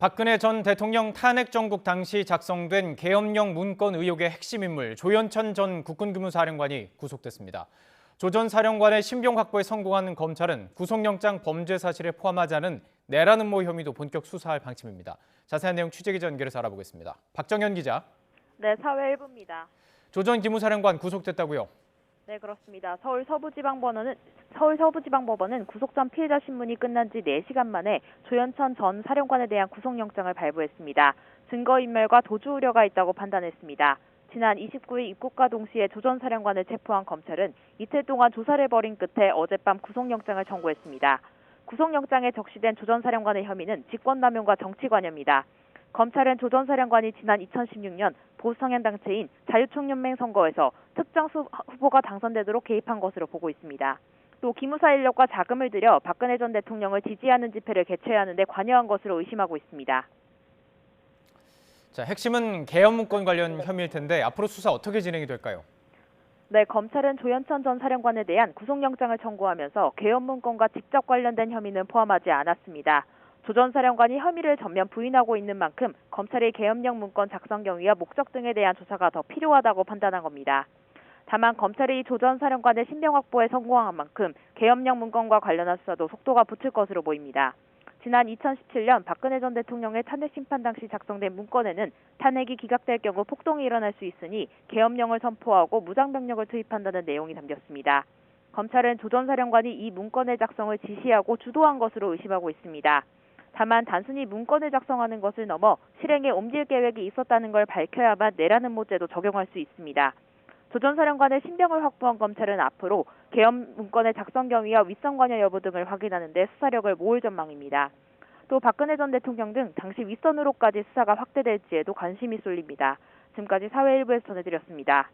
박근혜 전 대통령 탄핵 정국 당시 작성된 계엄령 문건 의혹의 핵심 인물 조현천 전 국군기무사령관이 구속됐습니다. 조 전 사령관의 신병 확보에 성공한 검찰은 구속영장 범죄 사실에 포함하지 않은 내란 음모 혐의도 본격 수사할 방침입니다. 자세한 내용 취재기자 연결해서 알아보겠습니다. 박정현 기자. 네, 사회 1부입니다. 조 전 기무사령관 구속됐다고요? 네, 그렇습니다. 서울서부지방법원은 구속 전 피해자 신문이 끝난 지 4시간 만에 조현천 전 사령관에 대한 구속영장을 발부했습니다. 증거인멸과 도주 우려가 있다고 판단했습니다. 지난 29일 입국과 동시에 조 전 사령관을 체포한 검찰은 이틀 동안 조사를 벌인 끝에 어젯밤 구속영장을 청구했습니다. 구속영장에 적시된 조 전 사령관의 혐의는 직권남용과 정치관여입니다. 검찰은 조 전 사령관이 지난 2016년 보수성향단체인 자유총연맹 선거에서 특정 후보가 당선되도록 개입한 것으로 보고 있습니다. 또 기무사 인력과 자금을 들여 박근혜 전 대통령을 지지하는 집회를 개최하는 데 관여한 것으로 의심하고 있습니다. 자, 핵심은 계엄 문건 관련 혐의일 텐데 앞으로 수사 어떻게 진행이 될까요? 네, 검찰은 조현천 전 사령관에 대한 구속영장을 청구하면서 계엄 문건과 직접 관련된 혐의는 포함하지 않았습니다. 조 전 사령관이 혐의를 전면 부인하고 있는 만큼 검찰이 계엄령 문건 작성 경위와 목적 등에 대한 조사가 더 필요하다고 판단한 겁니다. 다만 검찰이 조 전 사령관의 신병 확보에 성공한 만큼 계엄령 문건과 관련한 수사도 속도가 붙을 것으로 보입니다. 지난 2017년 박근혜 전 대통령의 탄핵 심판 당시 작성된 문건에는 탄핵이 기각될 경우 폭동이 일어날 수 있으니 계엄령을 선포하고 무장병력을 투입한다는 내용이 담겼습니다. 검찰은 조 전 사령관이 이 문건의 작성을 지시하고 주도한 것으로 의심하고 있습니다. 다만 단순히 문건을 작성하는 것을 넘어 실행에 옮길 계획이 있었다는 걸 밝혀야만 내란 음모죄도 적용할 수 있습니다. 조 전 사령관의 신병을 확보한 검찰은 앞으로 계엄 문건의 작성 경위와 윗선 관여 여부 등을 확인하는 데 수사력을 모을 전망입니다. 또 박근혜 전 대통령 등 당시 윗선으로까지 수사가 확대될지에도 관심이 쏠립니다. 지금까지 사회 1부에서 전해드렸습니다.